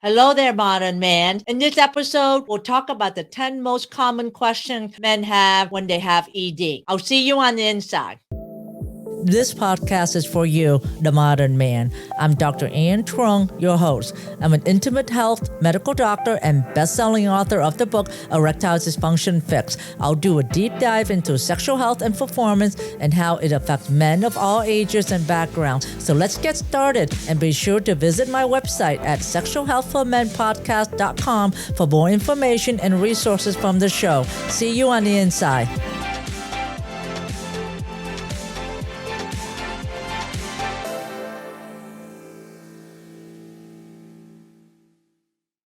Hello there, modern man. In this episode, we'll talk about the 10 most common questions men have when they have ED. I'll see you on the inside. This podcast is for you, the modern man. I'm Dr. Ann Trung, your host. I'm an intimate health medical doctor and best-selling author of the book Erectile Dysfunction Fix. I'll do a deep dive into sexual health and performance and how it affects men of all ages and backgrounds. So let's get started, and be sure to visit my website at sexualhealthformenpodcast.com for more information and resources from the show. See you on the inside.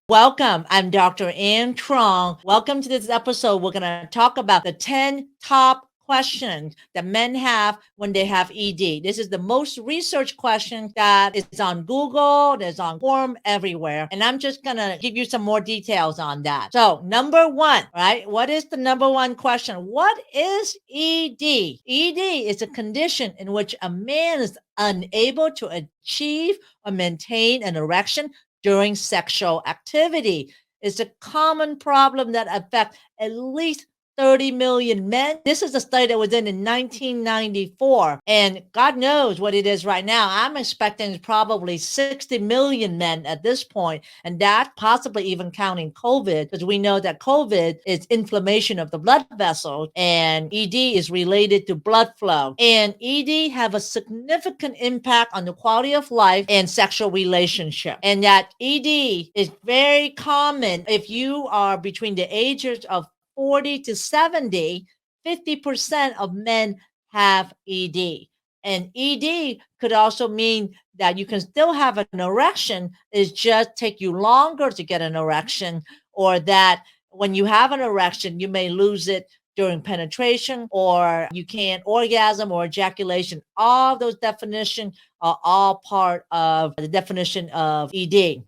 Welcome. I'm Dr. Ann Trung. Welcome to this episode. We're going to talk about the 10 top questions that men have when they have ED. This is the most researched question that is on Google, there's on forum everywhere. And I'm just going to give you some more details on that. So number one, right? What is the number one question? What is ED? ED is a condition in which a man is unable to achieve or maintain an erection during sexual activity. It's a common problem that affects at least 30 million men. This is a study that was done in 1994, and God knows what it is right now. I'm expecting probably 60 million men at this point, and that possibly even counting COVID, because we know that COVID is inflammation of the blood vessels, and ED is related to blood flow. And ED have a significant impact on the quality of life and sexual relationship. And that ED is very common if you are between the ages of 40 to 70, 50% of men have ED. And ED could also mean that you can still have an erection, it just take you longer to get an erection, or that when you have an erection, you may lose it during penetration, or you can't orgasm or ejaculation. All of those definitions are all part of the definition of ED.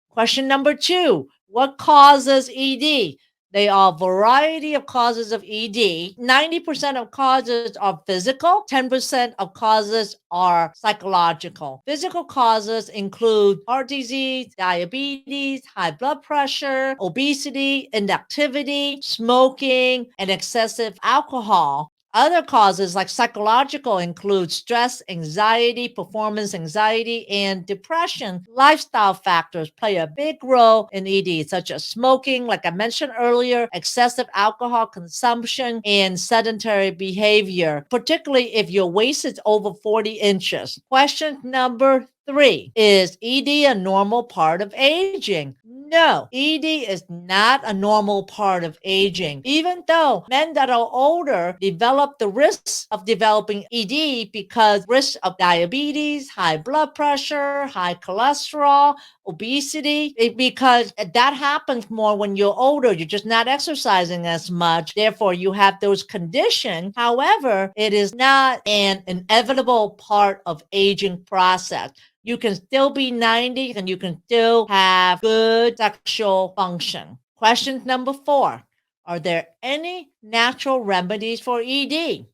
Question number two, what causes ED? There are a variety of causes of ED. 90% of causes are physical, 10% of causes are psychological. Physical causes include heart disease, diabetes, high blood pressure, obesity, inactivity, smoking, and excessive alcohol. Other causes like psychological include stress, anxiety, performance anxiety, and depression. Lifestyle factors play a big role in ED, such as smoking, like I mentioned earlier, excessive alcohol consumption, and sedentary behavior, particularly if your waist is over 40 inches. Question number three, is ED a normal part of aging? No, ED is not a normal part of aging. Even though men that are older develop the risks of developing ED because risks of diabetes, high blood pressure, high cholesterol, obesity, because that happens more when you're older. You're just not exercising as much. Therefore, you have those conditions. However, it is not an inevitable part of aging process. You can still be 90 and you can still have good sexual function. Question number four, are there any natural remedies for ED?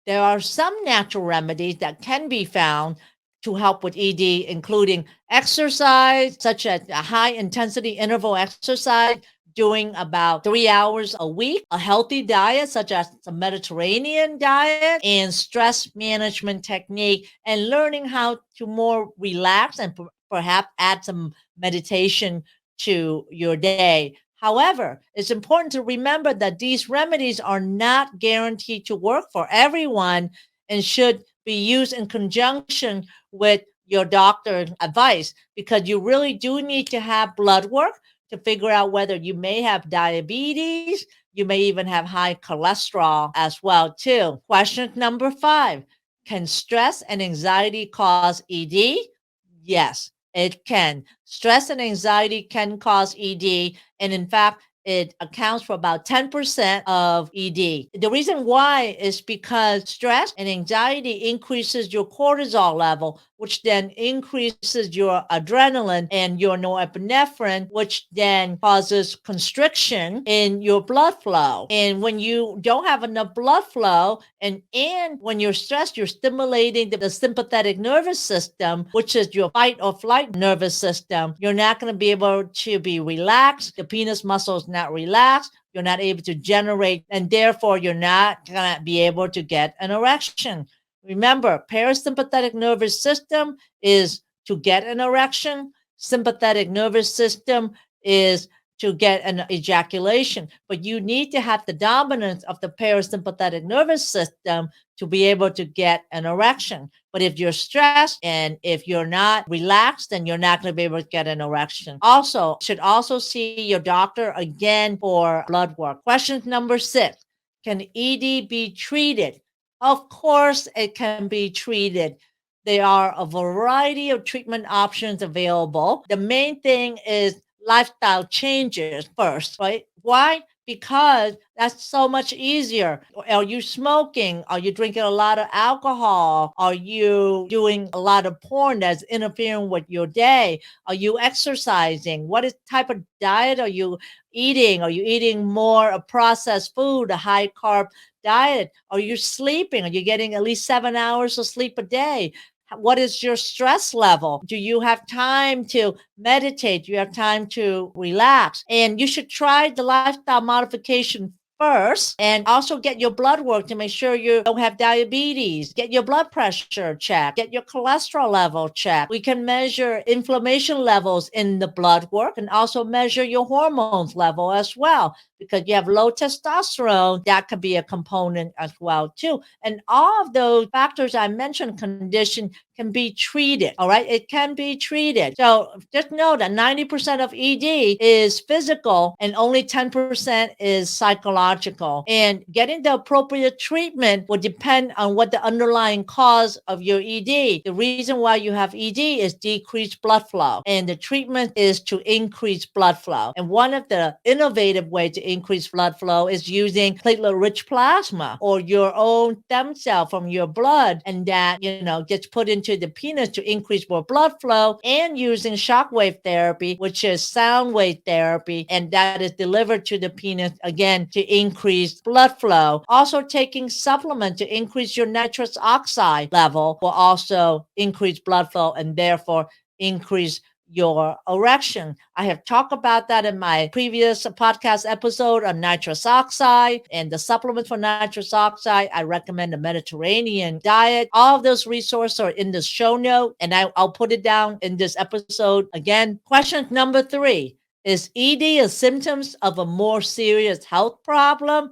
There are some natural remedies that can be found to help with ED, including exercise, such as a high intensity interval exercise, doing about 3 hours a week, a healthy diet, such as the Mediterranean diet, and stress management technique, and learning how to more relax and perhaps add some meditation to your day. However, it's important to remember that these remedies are not guaranteed to work for everyone and should be used in conjunction with your doctor's advice, because you really do need to have blood work to figure out whether you may have diabetes. You may even have high cholesterol as well too. Question number five, can stress and anxiety cause ED? Yes, it can. Stress and anxiety can cause ED. And in fact, it accounts for about 10% of ED. The reason why is because stress and anxiety increases your cortisol level, which then increases your adrenaline and your norepinephrine, which then causes constriction in your blood flow. And when you don't have enough blood flow, and when you're stressed, you're stimulating the sympathetic nervous system, which is your fight or flight nervous system. You're not going to be able to be relaxed. The penis muscle is not relaxed. You're not able to generate, and therefore you're not going to be able to get an erection. Remember, parasympathetic nervous system is to get an erection. Sympathetic nervous system is to get an ejaculation, but you need to have the dominance of the parasympathetic nervous system to be able to get an erection. But if you're stressed and if you're not relaxed, then you're not going to be able to get an erection. Also, should also see your doctor again for blood work. Question number 6. Can ED be treated? Of course, it can be treated. There are a variety of treatment options available. The main thing is lifestyle changes first, right? Why? Because that's so much easier. Are you smoking? Are you drinking a lot of alcohol? Are you doing a lot of porn that's interfering with your day? Are you exercising? What type of diet are you eating? Are you eating more processed food, a high carb diet? Are you sleeping? Are you getting at least 7 hours of sleep a day? What is your stress level? Do you have time to meditate? Do you have time to relax? And you should try the lifestyle modification first and also get your blood work to make sure you don't have diabetes. Get your blood pressure checked. Get your cholesterol level checked. We can measure inflammation levels in the blood work and also measure your hormones level as well, because you have low testosterone. That could be a component as well too. And all of those factors I mentioned, condition, can be treated. All right. It can be treated. So just know that 90% of ED is physical and only 10% is psychological. And getting the appropriate treatment will depend on what the underlying cause of your ED. The reason why you have ED is decreased blood flow, and the treatment is to increase blood flow. And one of the innovative ways to increase blood flow is using platelet-rich plasma or your own stem cell from your blood, and that gets put into the penis to increase more blood flow, and using shockwave therapy, which is sound wave therapy, and that is delivered to the penis again to increase blood flow. Also, taking supplement to increase your nitrous oxide level will also increase blood flow and therefore increase your erection. I have talked about that in my previous podcast episode on nitrous oxide and the supplements for nitrous oxide. I recommend the Mediterranean diet. All of those resources are in the show note, and I'll put it down in this episode again. Question number 3. Is ED a symptoms of a more serious health problem?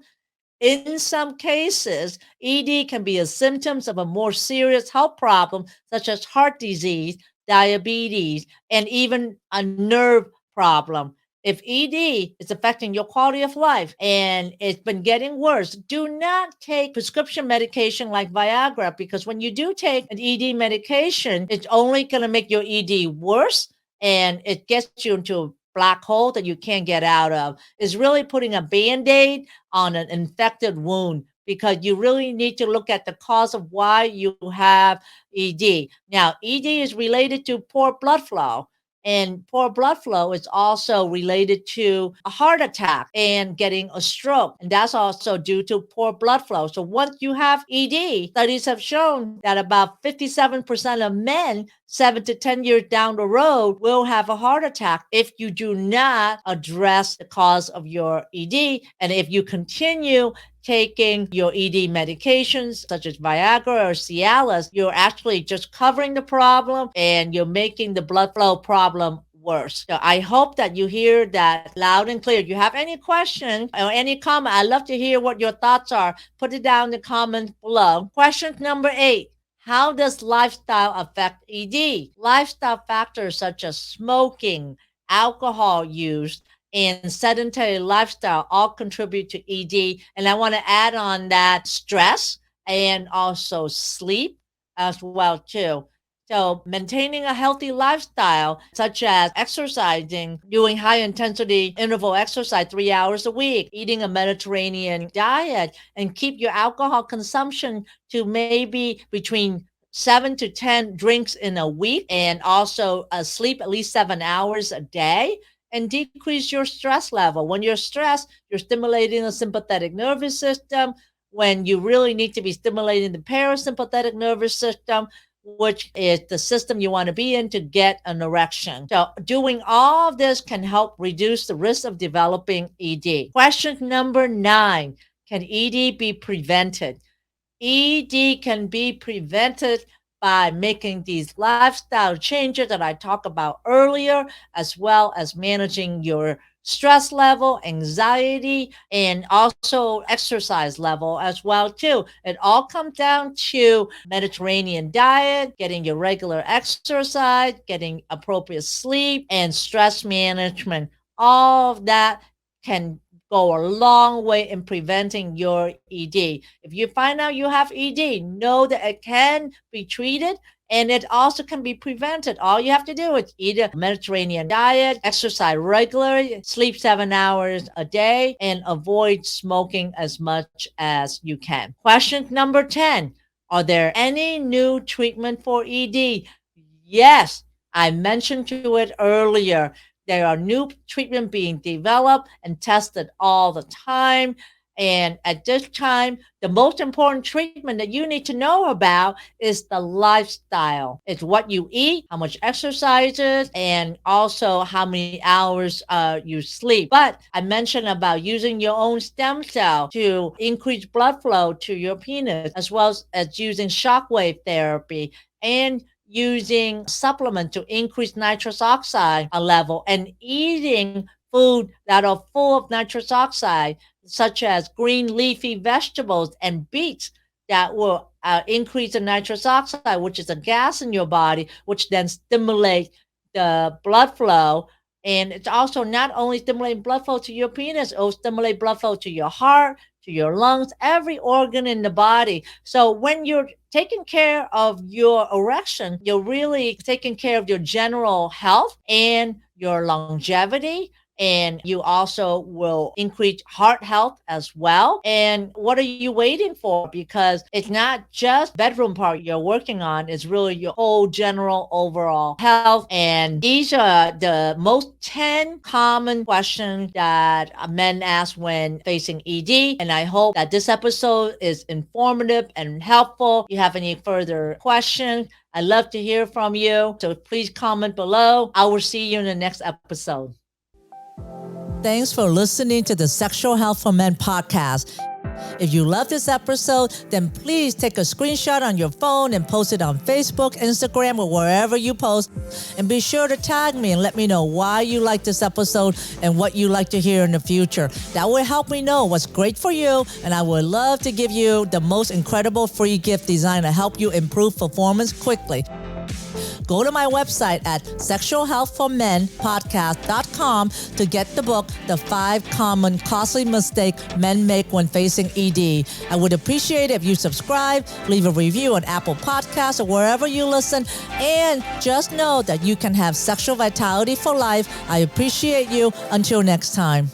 In some cases, ED can be a symptoms of a more serious health problem, such as heart disease, diabetes, and even a nerve problem. If ED is affecting your quality of life and it's been getting worse, do not take prescription medication like Viagra, because when you do take an ED medication, it's only going to make your ED worse, and it gets you into a black hole that you can't get out of. It's really putting a Band-Aid on an infected wound, because you really need to look at the cause of why you have ED. Now, ED is related to poor blood flow, and poor blood flow is also related to a heart attack and getting a stroke. And that's also due to poor blood flow. So once you have ED, studies have shown that about 57% of men 7 to 10 years down the road will have a heart attack if you do not address the cause of your ED. And if you continue taking your ED medications such as Viagra or Cialis, you're actually just covering the problem and you're making the blood flow problem worse. So I hope that you hear that loud and clear. If you have any question or any comment, I'd love to hear what your thoughts are. Put it down in the comments below. Question number 8. How does lifestyle affect ED? Lifestyle factors such as smoking, alcohol use, and sedentary lifestyle all contribute to ED. And I want to add on that stress and also sleep as well too. So maintaining a healthy lifestyle, such as exercising, doing high intensity interval exercise 3 hours a week, eating a Mediterranean diet, and keep your alcohol consumption to maybe between 7 to 10 drinks in a week, and also sleep at least 7 hours a day, and decrease your stress level. When you're stressed, you're stimulating the sympathetic nervous system, when you really need to be stimulating the parasympathetic nervous system, which is the system you want to be in to get an erection. So doing all of this can help reduce the risk of developing ED. Question number 9, can ED be prevented? ED can be prevented by making these lifestyle changes that I talked about earlier, as well as managing your stress level, anxiety, and also exercise level as well too. It all comes down to Mediterranean diet, getting your regular exercise, getting appropriate sleep, and stress management. All of that can go a long way in preventing your ED. If you find out you have ED, know that it can be treated and it also can be prevented. All you have to do is eat a Mediterranean diet, exercise regularly, sleep 7 hours a day, and avoid smoking as much as you can. Question number 10, are there any new treatment for ED? Yes, I mentioned to it earlier. There are new treatment being developed and tested all the time. And at this time, the most important treatment that you need to know about is the lifestyle. It's what you eat, how much exercises, and also how many hours you sleep. But I mentioned about using your own stem cell to increase blood flow to your penis, as well as using shockwave therapy and using supplement to increase nitrous oxide level, and eating food that are full of nitrous oxide, such as green leafy vegetables and beets that will increase the nitrous oxide, which is a gas in your body, which then stimulates the blood flow. And it's also not only stimulating blood flow to your penis, it will stimulate blood flow to your heart, to your lungs, every organ in the body. So when you're taking care of your erection, you're really taking care of your general health and your longevity. And you also will increase heart health as well. And what are you waiting for? Because it's not just bedroom part you're working on, it's really your whole general overall health. And these are the most 10 common questions that men ask when facing ED. And I hope that this episode is informative and helpful. If you have any further questions, I'd love to hear from you. So please comment below. I will see you in the next episode. Thanks for listening to the Sexual Health for Men podcast. If you love this episode, then please take a screenshot on your phone and post it on Facebook, Instagram, or wherever you post. And be sure to tag me and let me know why you like this episode and what you like to hear in the future. That will help me know what's great for you, and I would love to give you the most incredible free gift designed to help you improve performance quickly. Go to my website at sexualhealthformenpodcast.com to get the book, The 5 Common Costly Mistakes Men Make When Facing ED. I would appreciate it if you subscribe, leave a review on Apple Podcasts or wherever you listen, and just know that you can have sexual vitality for life. I appreciate you. Until next time.